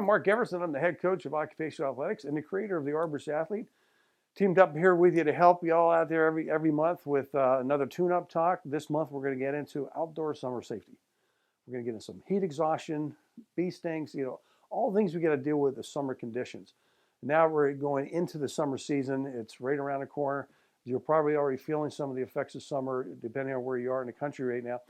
I'm Mark Everson. I'm the head coach of occupational athletics and the creator of the Arborist Athlete. Teamed up here with you to help you all out there every month with another tune-up talk. This month we're going to get into outdoor summer safety. We're going to get into some heat exhaustion, bee stings, all the things we got to deal with the summer conditions. Now we're going into the summer season. It's right around the corner. You're probably already feeling some of the effects of summer, depending on where you are in the country right now.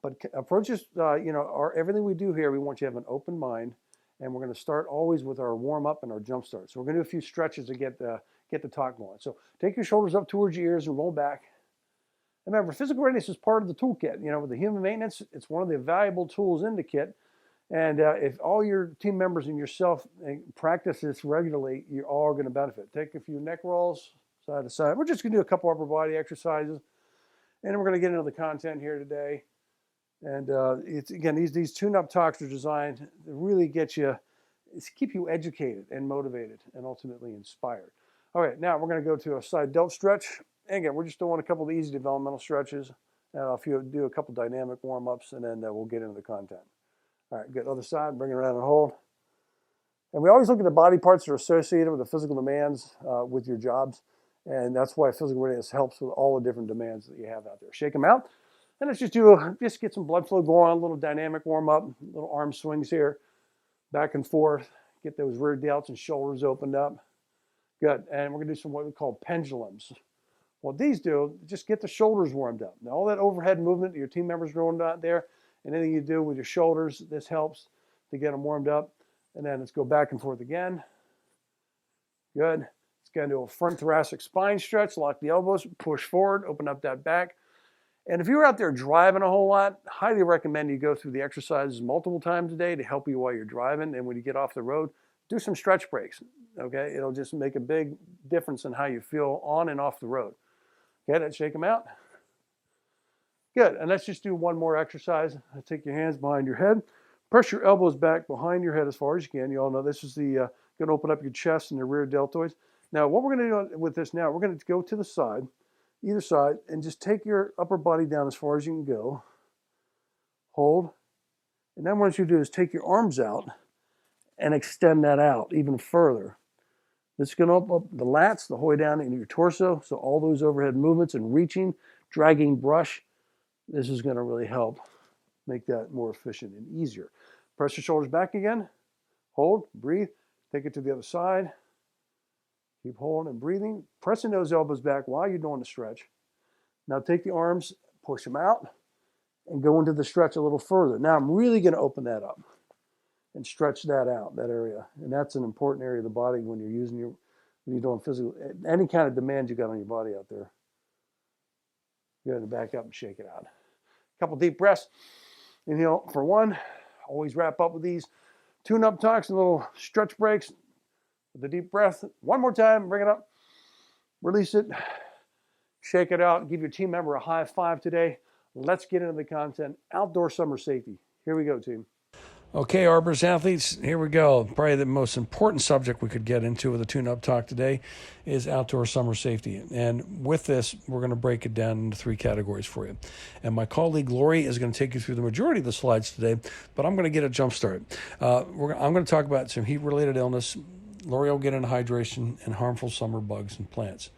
But approaches, everything we do here, we want you to have an open mind. And we're going to start always with our warm-up and our jump start. So we're going to do a few stretches to get the talk going. So take your shoulders up towards your ears and roll back. Remember, physical readiness is part of the toolkit. With the human maintenance, it's one of the valuable tools in the kit. And if all your team members and yourself practice this regularly, you're all going to benefit. Take a few neck rolls side to side. We're just going to do a couple upper body exercises. And we're going to get into the content here today. And it's again, these tune-up talks are designed to really keep you educated and motivated and ultimately inspired. All right, now we're going to go to a side delt stretch. And again, we're just doing a couple of easy developmental stretches. And I'll do a couple dynamic warm-ups, and then we'll get into the content. All right, good. Other side, bring it around and hold. And we always look at the body parts that are associated with the physical demands with your jobs. And that's why physical readiness helps with all the different demands that you have out there. Shake them out. And let's just get some blood flow going on, a little dynamic warm-up, little arm swings here, back and forth. Get those rear delts and shoulders opened up. Good. And we're going to do some what we call pendulums. What these do, just get the shoulders warmed up. Now, all that overhead movement that your team members are doing out there, and anything you do with your shoulders, this helps to get them warmed up. And then let's go back and forth again. Good. Let's go into a front thoracic spine stretch. Lock the elbows, push forward, open up that back. And if you're out there driving a whole lot, highly recommend you go through the exercises multiple times a day to help you while you're driving. And when you get off the road, do some stretch breaks, okay? It'll just make a big difference in how you feel on and off the road. Get it? Shake them out. Good. And let's just do one more exercise. Take your hands behind your head. Press your elbows back behind your head as far as you can. You all know this is going to open up your chest and the rear deltoids. Now, what we're going to do with this now, we're going to go to the side, either side, and just take your upper body down as far as you can go. Hold. And then what you do is take your arms out and extend that out even further. This is going to open up the lats the whole way down into your torso. So all those overhead movements and reaching, dragging brush, this is going to really help make that more efficient and easier. Press your shoulders back again. Hold, breathe, take it to the other side. Keep holding and breathing, pressing those elbows back while you're doing the stretch. Now take the arms, push them out, and go into the stretch a little further. Now I'm really going to open that up and stretch that out, that area. And that's an important area of the body when you're doing physical, any kind of demand you got on your body out there. You're going to back up and shake it out. A couple deep breaths. Inhale for one. Always wrap up with these tune-up talks and little stretch breaks. With a deep breath, one more time, bring it up, release it, shake it out, give your team member a high five today. Let's get into the content, outdoor summer safety. Here we go, team. Okay, Arborist athletes, here we go. Probably the most important subject we could get into with a tune-up talk today is outdoor summer safety. And with this, we're going to break it down into three categories for you. And my colleague Lori is going to take you through the majority of the slides today, but I'm going to get a jump start. I'm going to talk about some heat-related illness. Lori will get into hydration and harmful summer bugs and plants.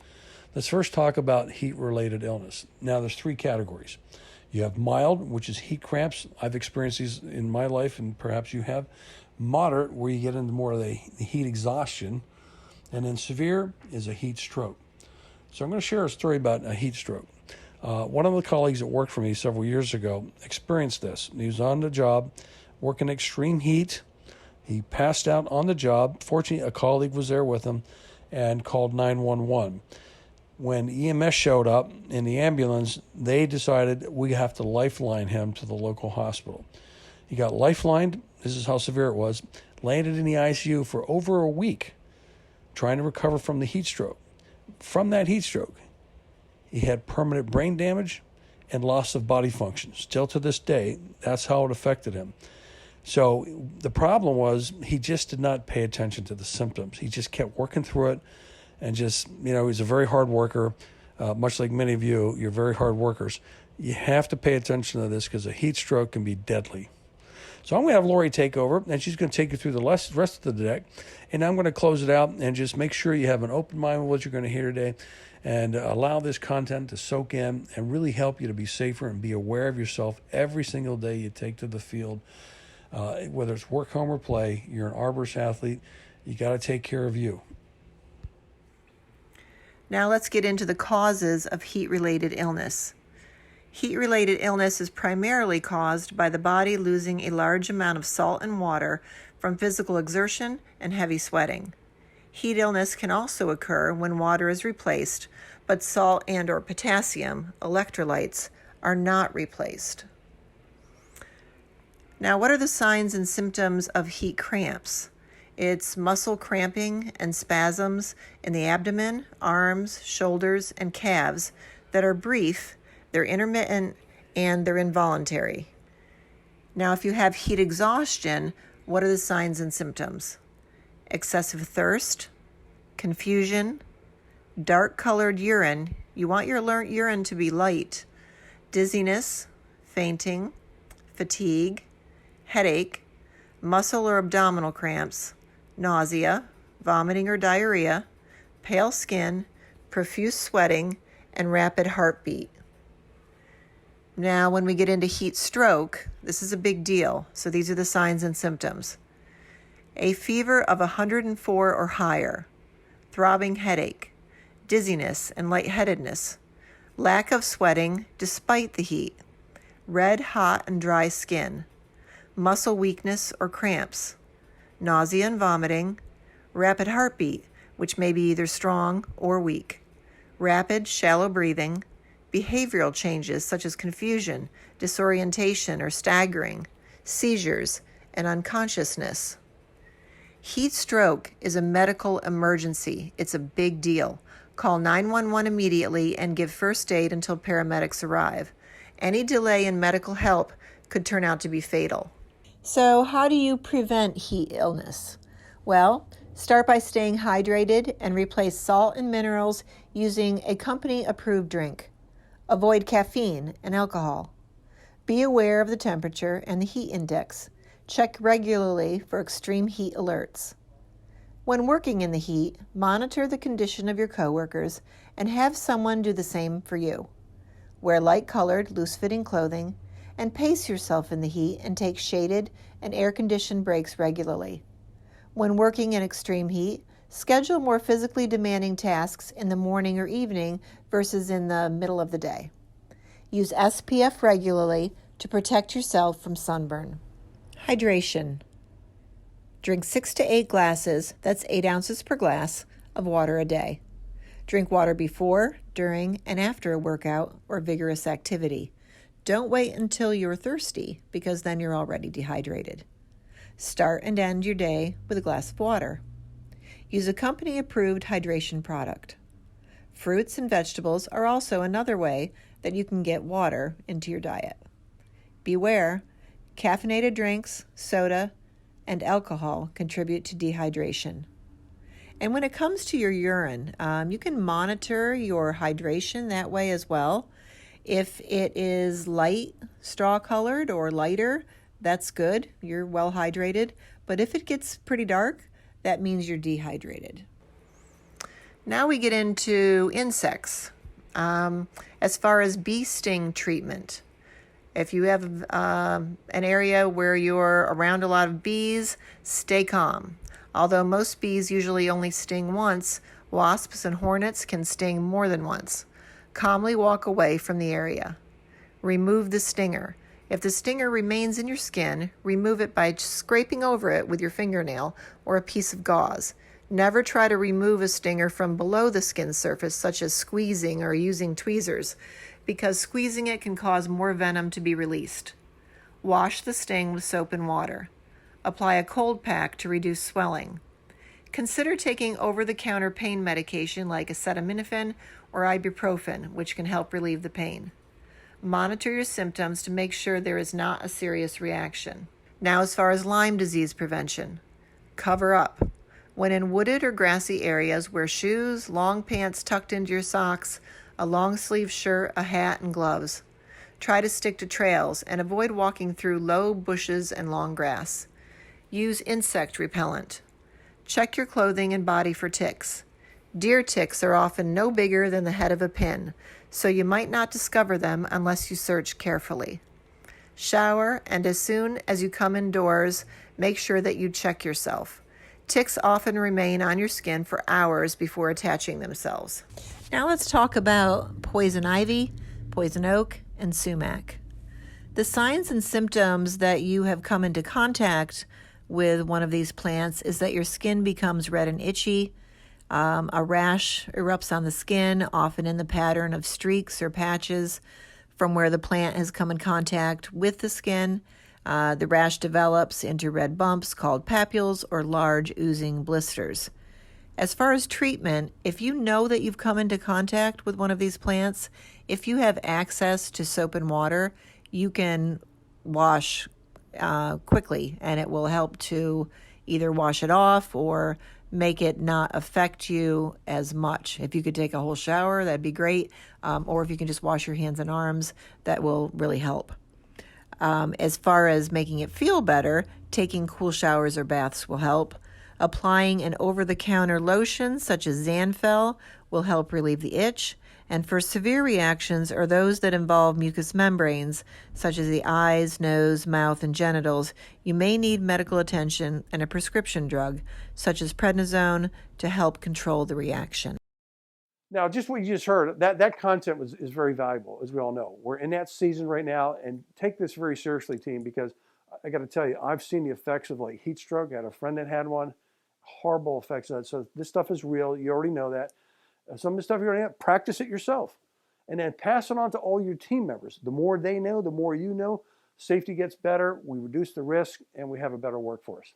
Let's first talk about heat-related illness. Now, there's three categories. You have mild, which is heat cramps. I've experienced these in my life, and perhaps you have. Moderate, where you get into more of the heat exhaustion. And then severe is a heat stroke. So I'm going to share a story about a heat stroke. One of the colleagues that worked for me several years ago experienced this. He was on the job, working extreme heat. He passed out on the job. Fortunately, a colleague was there with him and called 911. When EMS showed up in the ambulance, they decided we have to lifeline him to the local hospital. He got lifelined. This is how severe it was. Landed in the ICU for over a week trying to recover from the heat stroke. From that heat stroke, he had permanent brain damage and loss of body function. Still to this day, that's how it affected him. So the problem was he just did not pay attention to the symptoms. He just kept working through it and just, he was a very hard worker. Much like many of you, you're very hard workers. You have to pay attention to this because a heat stroke can be deadly. So I'm going to have Lori take over, and she's going to take you through the rest of the deck. And I'm going to close it out and just make sure you have an open mind with what you're going to hear today, and allow this content to soak in and really help you to be safer and be aware of yourself every single day you take to the field. Whether it's work, home, or play, you're an arborist athlete. You got to take care of you. Now let's get into the causes of heat-related illness. Heat-related illness is primarily caused by the body losing a large amount of salt and water from physical exertion and heavy sweating. Heat illness can also occur when water is replaced, but salt and/or potassium, electrolytes, are not replaced. Now, what are the signs and symptoms of heat cramps? It's muscle cramping and spasms in the abdomen, arms, shoulders, and calves that are brief, they're intermittent, and they're involuntary. Now, if you have heat exhaustion, what are the signs and symptoms? Excessive thirst, confusion, dark-colored urine. You want your urine to be light. Dizziness, fainting, fatigue, headache, muscle or abdominal cramps, nausea, vomiting or diarrhea, pale skin, profuse sweating, and rapid heartbeat. Now, when we get into heat stroke, this is a big deal. So these are the signs and symptoms. A fever of 104 or higher, throbbing headache, dizziness and lightheadedness, lack of sweating despite the heat, red, hot, and dry skin, muscle weakness or cramps, nausea and vomiting, rapid heartbeat, which may be either strong or weak, rapid, shallow breathing, behavioral changes such as confusion, disorientation or staggering, seizures, and unconsciousness. Heat stroke is a medical emergency. It's a big deal. Call 911 immediately and give first aid until paramedics arrive. Any delay in medical help could turn out to be fatal. So how do you prevent heat illness? Well, start by staying hydrated and replace salt and minerals using a company-approved drink. Avoid caffeine and alcohol. Be aware of the temperature and the heat index. Check regularly for extreme heat alerts. When working in the heat, monitor the condition of your coworkers and have someone do the same for you. Wear light-colored, loose-fitting clothing and pace yourself in the heat and take shaded and air-conditioned breaks regularly. When working in extreme heat, schedule more physically demanding tasks in the morning or evening versus in the middle of the day. Use SPF regularly to protect yourself from sunburn. Hydration. Drink 6 to 8 glasses, that's 8 ounces per glass, of water a day. Drink water before, during, and after a workout or vigorous activity. Don't wait until you're thirsty, because then you're already dehydrated. Start and end your day with a glass of water. Use a company-approved hydration product. Fruits and vegetables are also another way that you can get water into your diet. Beware, caffeinated drinks, soda, and alcohol contribute to dehydration. And when it comes to your urine, you can monitor your hydration that way as well. If it is light, straw-colored, or lighter, that's good. You're well hydrated. But if it gets pretty dark, that means you're dehydrated. Now we get into insects. As far as bee sting treatment, if you have an area where you're around a lot of bees, stay calm. Although most bees usually only sting once, wasps and hornets can sting more than once. Calmly walk away from the area. Remove the stinger. If the stinger remains in your skin, remove it by scraping over it with your fingernail or a piece of gauze. Never try to remove a stinger from below the skin surface, such as squeezing or using tweezers, because squeezing it can cause more venom to be released. Wash the sting with soap and water. Apply a cold pack to reduce swelling. Consider taking over-the-counter pain medication like acetaminophen or ibuprofen, which can help relieve the pain. Monitor your symptoms to make sure there is not a serious reaction. Now, as far as Lyme disease prevention, cover up. When in wooded or grassy areas, wear shoes, long pants tucked into your socks, a long-sleeve shirt, a hat, and gloves. Try to stick to trails and avoid walking through low bushes and long grass. Use insect repellent. Check your clothing and body for ticks. Deer ticks are often no bigger than the head of a pin, so you might not discover them unless you search carefully. Shower, and as soon as you come indoors, make sure that you check yourself. Ticks often remain on your skin for hours before attaching themselves. Now let's talk about poison ivy, poison oak, and sumac. The signs and symptoms that you have come into contact with one of these plants is that your skin becomes red and itchy. A rash erupts on the skin, often in the pattern of streaks or patches from where the plant has come in contact with the skin. The rash develops into red bumps called papules or large oozing blisters. As far as treatment, if you know that you've come into contact with one of these plants, if you have access to soap and water, you can wash quickly, and it will help to either wash it off or make it not affect you as much. If you could take a whole shower, that'd be great. Or if you can just wash your hands and arms, that will really help. As far as making it feel better, taking cool showers or baths will help. Applying an over-the-counter lotion such as Zanfel will help relieve the itch. And for severe reactions or those that involve mucous membranes, such as the eyes, nose, mouth, and genitals, you may need medical attention and a prescription drug, such as prednisone, to help control the reaction. Now, just what you just heard, that content is very valuable, as we all know. We're in that season right now, and take this very seriously, team, because I got to tell you, I've seen the effects of like heat stroke. I had a friend that had one. Horrible effects of that. So this stuff is real. You already know that. Some of the stuff you already have, practice it yourself. And then pass it on to all your team members. The more they know, the more you know. Safety gets better, we reduce the risk, and we have a better workforce.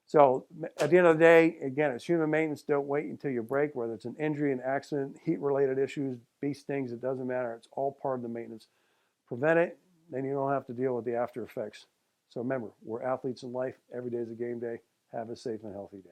So at the end of the day, again, it's human maintenance. Don't wait until you break, whether it's an injury, an accident, heat-related issues, bee stings, it doesn't matter. It's all part of the maintenance. Prevent it, then you don't have to deal with the after effects. So remember, we're athletes in life. Every day is a game day. Have a safe and healthy day.